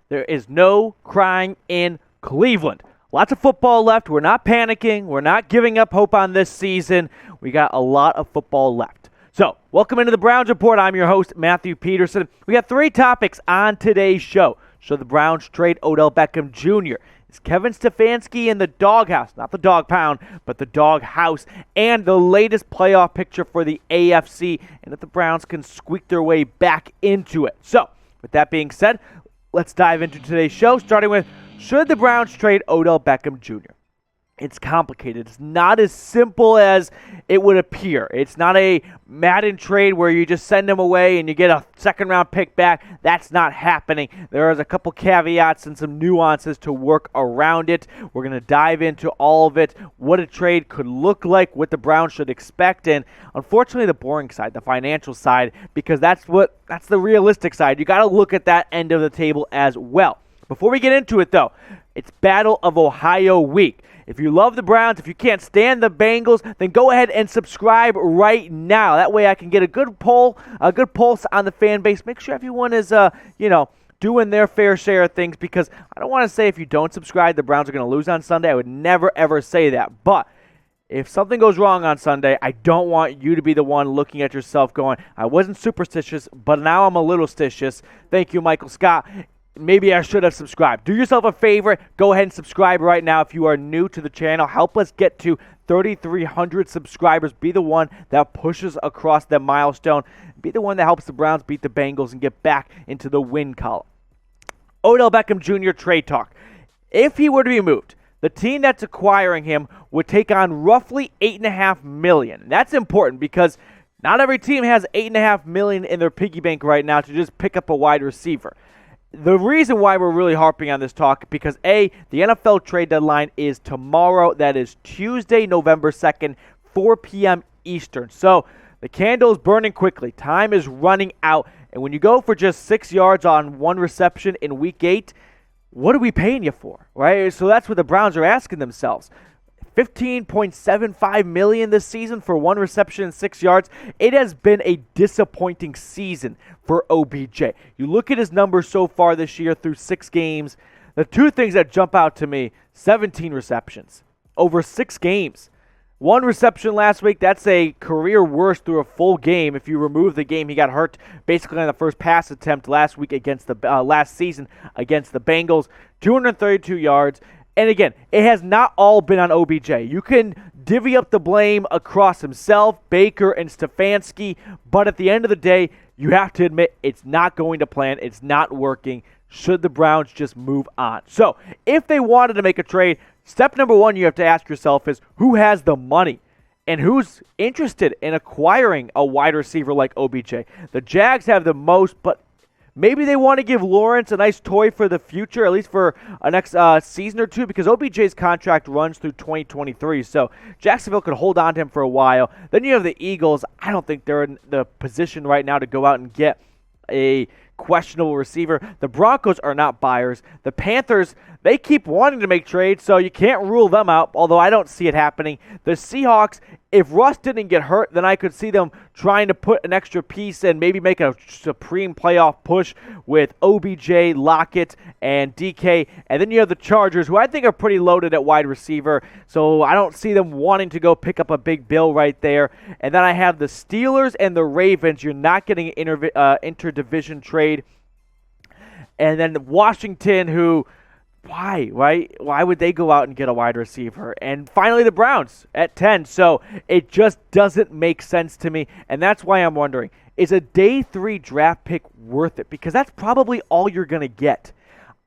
There is no crying in Cleveland. Lots of football left. We're not panicking. We're not giving up hope on this season. We got a lot of football left. So, welcome into the Browns Report. I'm your host, Matthew Peterson. We got 3 topics on today's show. So, the Browns trade Odell Beckham Jr. Is Kevin Stefanski in the doghouse? Not the dog pound, but the doghouse. And the latest playoff picture for the AFC, and if the Browns can squeak their way back into it. So, with that being said, let's dive into today's show, starting with, should the Browns trade Odell Beckham Jr.? It's complicated. It's not as simple as it would appear. It's not a Madden trade where you just send him away and you get a second-round pick back. That's not happening. There is a couple caveats and some nuances to work around it. We're going to dive into all of it, what a trade could look like, what the Browns should expect, and unfortunately the boring side, the financial side, because that's the realistic side. You got to look at that end of the table as well. Before we get into it, though, it's Battle of Ohio week. If you love the Browns, if you can't stand the Bengals, then go ahead and subscribe right now. That way I can get a good pulse on the fan base. Make sure everyone is, doing their fair share of things, because I don't want to say if you don't subscribe, the Browns are going to lose on Sunday. I would never, ever say that. But if something goes wrong on Sunday, I don't want you to be the one looking at yourself going, I wasn't superstitious, but now I'm a little stitious. Thank you, Michael Scott. Maybe I should have subscribed. Do yourself a favor. Go ahead and subscribe right now if you are new to the channel. Help us get to 3,300 subscribers. Be the one that pushes across that milestone. Be the one that helps the Browns beat the Bengals and get back into the win column. Odell Beckham Jr. trade talk. If he were to be moved, the team that's acquiring him would take on roughly $8.5 million. That's important because not every team has $8.5 million in their piggy bank right now to just pick up a wide receiver. The reason why we're really harping on this talk, because A, the NFL trade deadline is tomorrow. That is Tuesday, November 2nd, 4 p.m. Eastern. So the candle is burning quickly. Time is running out. And when you go for just 6 yards on one reception in Week 8, what are we paying you for, right? So that's what the Browns are asking themselves. $15.75 million this season for one reception and 6 yards. It has been a disappointing season for OBJ. You look at his numbers so far this year through 6 games. The 2 things that jump out to me, 17 receptions over 6 games. 1 reception last week, that's a career worst through a full game. If you remove the game, he got hurt basically on the first pass attempt last season against the Bengals. 232 yards. And again, it has not all been on OBJ. You can divvy up the blame across himself, Baker, and Stefanski, but at the end of the day, you have to admit it's not going to plan. It's not working. Should the Browns just move on? So, if they wanted to make a trade, step number 1 you have to ask yourself is, who has the money? And who's interested in acquiring a wide receiver like OBJ? The Jags have the most, but maybe they want to give Lawrence a nice toy for the future, at least for a next season or 2, because OBJ's contract runs through 2023. So Jacksonville could hold on to him for a while. Then you have the Eagles. I don't think they're in the position right now to go out and get a questionable receiver. The Broncos are not buyers. The Panthers, they keep wanting to make trades, so you can't rule them out, although I don't see it happening. The Seahawks, if Russ didn't get hurt, then I could see them trying to put an extra piece and maybe make a supreme playoff push with OBJ, Lockett, and DK. And then you have the Chargers, who I think are pretty loaded at wide receiver, so I don't see them wanting to go pick up a big bill right there. And then I have the Steelers and the Ravens. You're not getting an interdivision trade. And then Washington, who, why, right? Why would they go out and get a wide receiver? And finally, the Browns at 10. So it just doesn't make sense to me. And that's why I'm wondering, is a day 3 draft pick worth it? Because that's probably all you're going to get.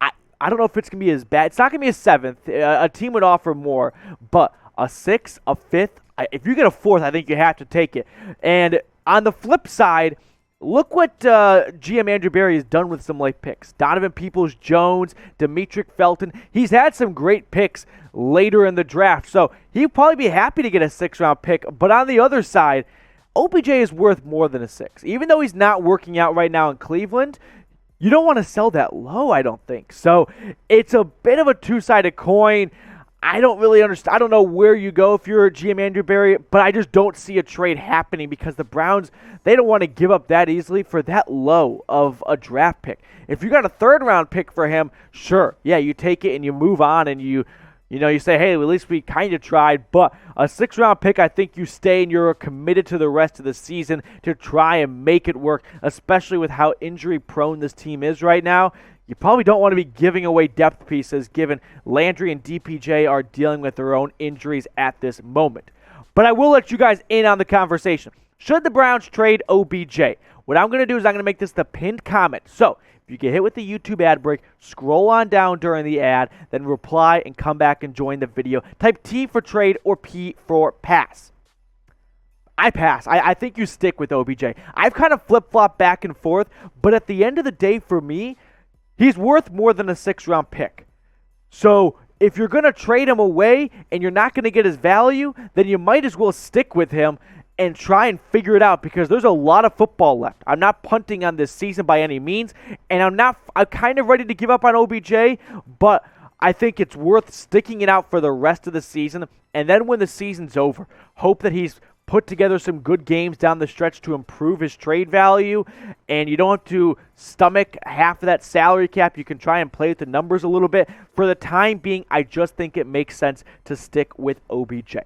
I don't know if it's going to be as bad. It's not going to be a 7th. A team would offer more. But a 6th, a 5th, if you get a 4th, I think you have to take it. And on the flip side, look what GM Andrew Berry has done with some late picks. Donovan Peoples-Jones, Demetric Felton. He's had some great picks later in the draft. So he'd probably be happy to get a 6th-round pick. But on the other side, OBJ is worth more than a 6. Even though he's not working out right now in Cleveland, you don't want to sell that low, I don't think. So it's a bit of a two-sided coin. I don't really understand. I don't know where you go if you're a GM Andrew Berry, but I just don't see a trade happening because the Browns, they don't want to give up that easily for that low of a draft pick. If you got a third-round pick for him, sure, yeah, you take it and you move on and you say, hey, at least we kind of tried. But a 6th-round pick, I think you stay and you're committed to the rest of the season to try and make it work, especially with how injury-prone this team is right now. You probably don't want to be giving away depth pieces given Landry and DPJ are dealing with their own injuries at this moment. But I will let you guys in on the conversation. Should the Browns trade OBJ? What I'm going to do is I'm going to make this the pinned comment. So if you get hit with the YouTube ad break, scroll on down during the ad, then reply and come back and join the video. Type T for trade or P for pass. I pass. I think you stick with OBJ. I've kind of flip-flopped back and forth, but at the end of the day, for me, he's worth more than a 6th-round pick. So if you're going to trade him away and you're not going to get his value, then you might as well stick with him and try and figure it out because there's a lot of football left. I'm not punting on this season by any means, and I'm kind of ready to give up on OBJ, but I think it's worth sticking it out for the rest of the season, and then when the season's over, hope that he's put together some good games down the stretch to improve his trade value, and you don't have to stomach half of that salary cap. You can try and play with the numbers a little bit. For the time being, I just think it makes sense to stick with OBJ.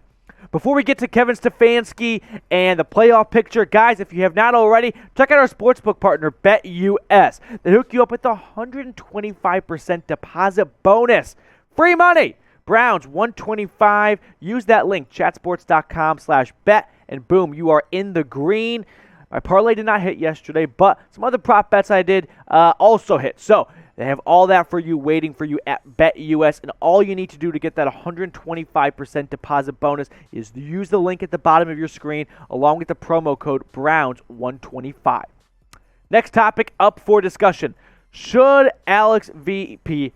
Before we get to Kevin Stefanski and the playoff picture, guys, if you have not already, check out our sportsbook partner, BetUS. They hook you up with a 125% deposit bonus. Free money. Browns 125. Use that link, chatsports.com/bet, and boom, you are in the green. My parlay did not hit yesterday, but some other prop bets I did also hit. So they have all that for you, waiting for you at BetUS, and all you need to do to get that 125% deposit bonus is to use the link at the bottom of your screen along with the promo code Browns125. Next topic up for discussion. Should AVP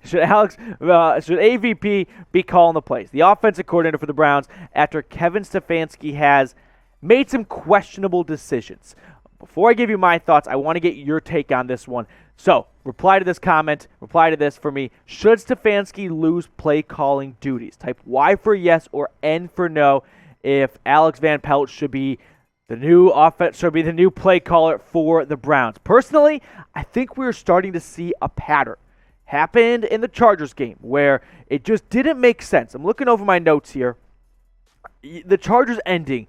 be calling the plays? The offensive coordinator for the Browns after Kevin Stefanski has made some questionable decisions. Before I give you my thoughts, I want to get your take on this one. So, reply to this comment, reply to this for me. Should Stefanski lose play calling duties? Type Y for yes or N for no if Alex Van Pelt should be the new play caller for the Browns. Personally, I think we're starting to see a pattern. Happened in the Chargers game where it just didn't make sense. I'm looking over my notes here. The Chargers ending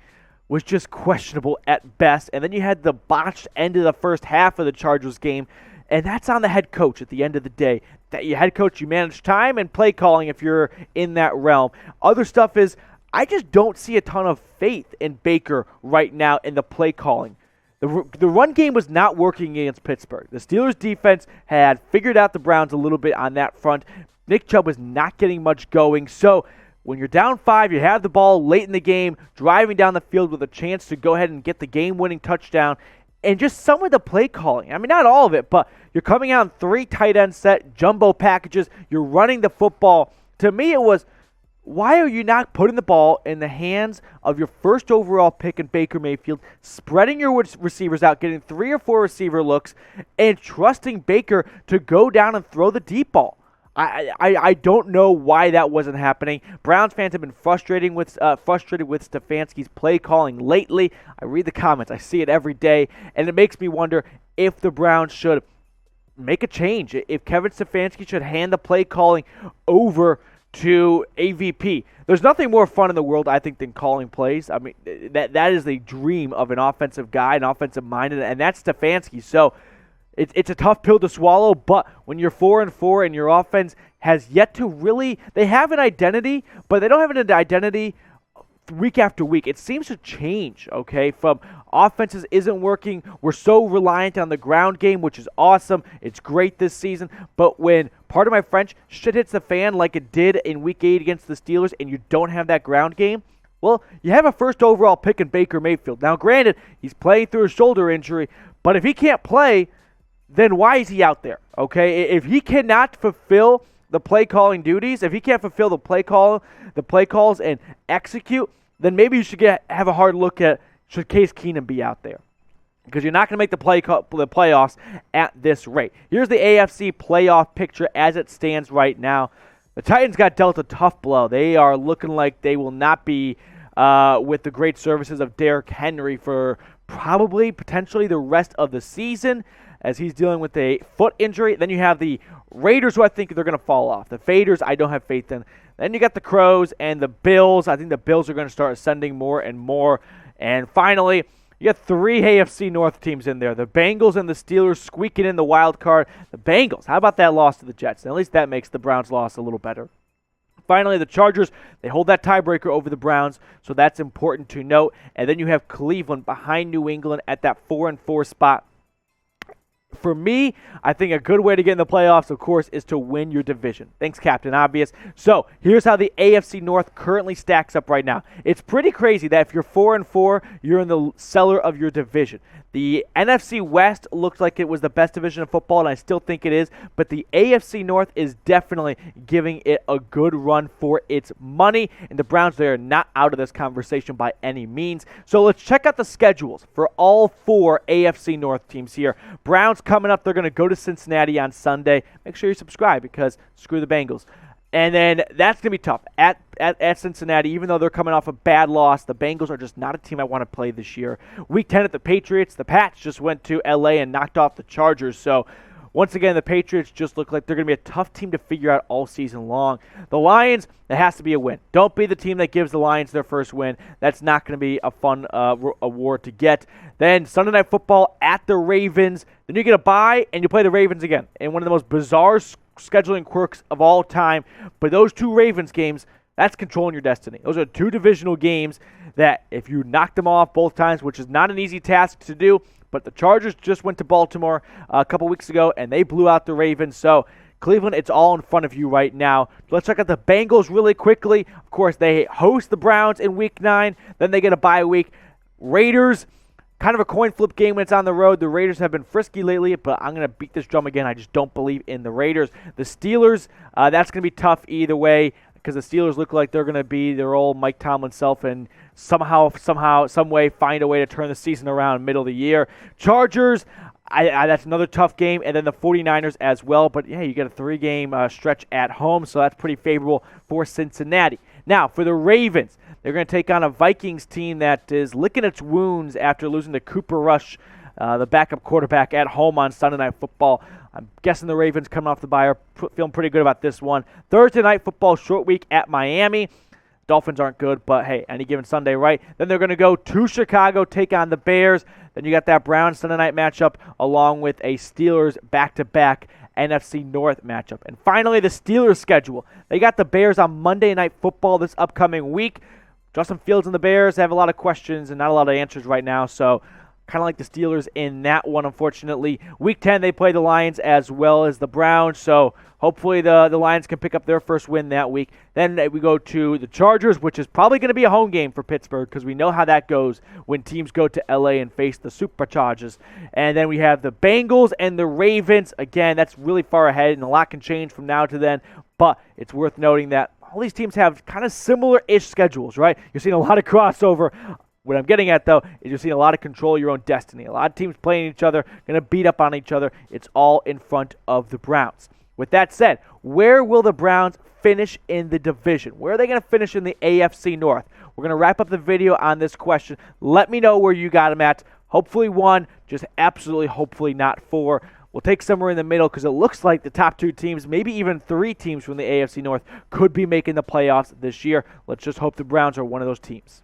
was just questionable at best, and then you had the botched end of the first half of the Chargers game, and that's on the head coach at the end of the day. That your head coach, you manage time and play calling if you're in that realm. Other stuff is, I just don't see a ton of faith in Baker right now in the play calling. The run game was not working against Pittsburgh. The Steelers' defense had figured out the Browns a little bit on that front. Nick Chubb was not getting much going. So when you're down 5, you have the ball late in the game, driving down the field with a chance to go ahead and get the game-winning touchdown. And just some of the play calling. I mean, not all of it, but you're coming out in 3 tight end set, jumbo packages. You're running the football. To me, it was, why are you not putting the ball in the hands of your first overall pick in Baker Mayfield, spreading your receivers out, getting 3 or 4 receiver looks, and trusting Baker to go down and throw the deep ball? I don't know why that wasn't happening. Browns fans have been frustrated with Stefanski's play calling lately. I read the comments. I see it every day, and it makes me wonder if the Browns should make a change, if Kevin Stefanski should hand the play calling over to AVP. There's nothing more fun in the world, I think, than calling plays. I mean, that is the dream of an offensive guy, an offensive mind, and that's Stefanski. So it's a tough pill to swallow, but when you're 4-4 and your offense has yet to really, they have an identity, but they don't have an identity week after week. It seems to change, okay, from offenses isn't working. We're so reliant on the ground game, which is awesome. It's great this season, but when, pardon my French, shit hits the fan like it did in Week 8 against the Steelers and you don't have that ground game, well, you have a first overall pick in Baker Mayfield. Now, granted, he's playing through a shoulder injury, but if he can't play, then why is he out there, okay? If he cannot fulfill the play calling duties, if he can't fulfill the play calls and execute, then maybe you should have a hard look at, should Case Keenum be out there? Because you're not going to make the playoffs at this rate. Here's the AFC playoff picture as it stands right now. The Titans got dealt a tough blow. They are looking like they will not be with the great services of Derrick Henry for probably potentially the rest of the season as he's dealing with a foot injury. Then you have the Raiders, who I think they're going to fall off. The Faders, I don't have faith in. Then you got the Crows and the Bills. I think the Bills are going to start ascending more and more. And finally, you got 3 AFC North teams in there. The Bengals and the Steelers squeaking in the wild card. The Bengals, how about that loss to the Jets? At least that makes the Browns' loss a little better. Finally, the Chargers, they hold that tiebreaker over the Browns, so that's important to note. And then you have Cleveland behind New England at that 4-4 spot. For me, I think a good way to get in the playoffs, of course, is to win your division. Thanks, Captain Obvious. So here's how the AFC North currently stacks up right now. It's pretty crazy that if you're 4-4, you're in the cellar of your division. The NFC West looked like it was the best division of football, and I still think it is, but the AFC North is definitely giving it a good run for its money, and the Browns, they are not out of this conversation by any means. So let's check out the schedules for all 4 AFC North teams here. Browns coming up, they're going to go to Cincinnati on Sunday. Make sure you subscribe because screw the Bengals. And then that's going to be tough at Cincinnati, even though they're coming off a bad loss. The Bengals are just not a team I want to play this year. Week 10 at the Patriots. The Pats just went to L.A. and knocked off the Chargers. So once again, the Patriots just look like they're going to be a tough team to figure out all season long. The Lions, that has to be a win. Don't be the team that gives the Lions their first win. That's not going to be a fun award to get. Then Sunday Night Football at the Ravens. Then you get a bye, and you play the Ravens again in one of the most bizarre scheduling quirks of all time. But those 2 Ravens games, that's controlling your destiny. Those are 2 divisional games that if you knock them off both times, which is not an easy task to do, but the Chargers just went to Baltimore a couple weeks ago, and they blew out the Ravens. So Cleveland, it's all in front of you right now. Let's check out the Bengals really quickly. Of course, they host the Browns in Week 9. Then they get a bye week. Raiders, kind of a coin flip game when it's on the road. The Raiders have been frisky lately, but I'm going to beat this drum again. I just don't believe in the Raiders. The Steelers, that's going to be tough either way because the Steelers look like they're going to be their old Mike Tomlin self and somehow, some way find a way to turn the season around middle of the year. Chargers, that's another tough game, and then the 49ers as well. But, yeah, you get a 3-game stretch at home, so that's pretty favorable for Cincinnati. Now, for the Ravens, they're going to take on a Vikings team that is licking its wounds after losing to Cooper Rush, the backup quarterback, at home on Sunday Night Football. I'm guessing the Ravens coming off the bye are feeling pretty good about this one. Thursday Night Football, short week at Miami. Dolphins aren't good, but hey, any given Sunday, right? Then they're going to go to Chicago, take on the Bears. Then you got that Browns Sunday night matchup along with a Steelers back-to-back NFC North matchup. And finally, the Steelers schedule. They got the Bears on Monday Night Football this upcoming week. Justin Fields and the Bears have a lot of questions and not a lot of answers right now, so kind of like the Steelers in that one, unfortunately. Week 10, they play the Lions as well as the Browns, so hopefully the Lions can pick up their first win that week. Then we go to the Chargers, which is probably going to be a home game for Pittsburgh because we know how that goes when teams go to L.A. and face the Superchargers. And then we have the Bengals and the Ravens. Again, that's really far ahead, and a lot can change from now to then, but it's worth noting that all these teams have kind of similar-ish schedules, right? You're seeing a lot of crossover. What I'm getting at, though, is you're seeing a lot of control of your own destiny. A lot of teams playing each other, going to beat up on each other. It's all in front of the Browns. With that said, where will the Browns finish in the division? Where are they going to finish in the AFC North? We're going to wrap up the video on this question. Let me know where you got them at. Hopefully 1, just absolutely hopefully not 4. We'll take somewhere in the middle because it looks like the top 2 teams, maybe even 3 teams from the AFC North, could be making the playoffs this year. Let's just hope the Browns are one of those teams.